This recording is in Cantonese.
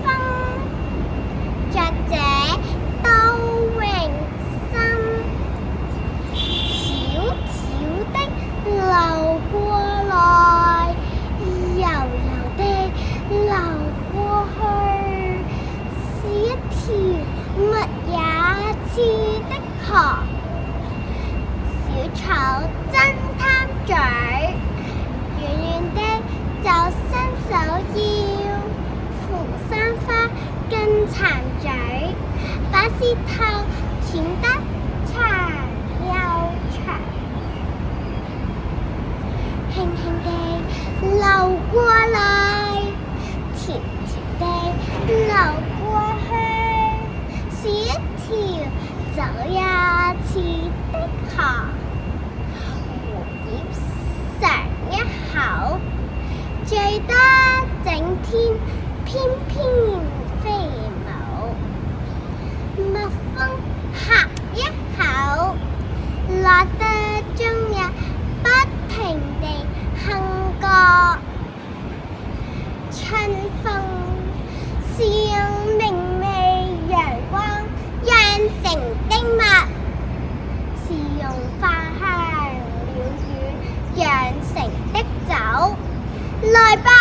風。作者杜永森。悄悄的流過來，柔柔的流過去，是一條乜也似的河。小草真貪嘴，遠遠的就伸手要扶山花跟殘嘴，把舌頭舔得長又長，輕輕地流過來，甜甜地流過去，是一條走也似的河。蝴蝶嘗一口，醉得整天翩翩飛舞。蜜蜂呷一口，樂得終日不停地哼歌。春風是用明媚陽光釀成的蜜，是用花香鳥語釀成的酒。來吧！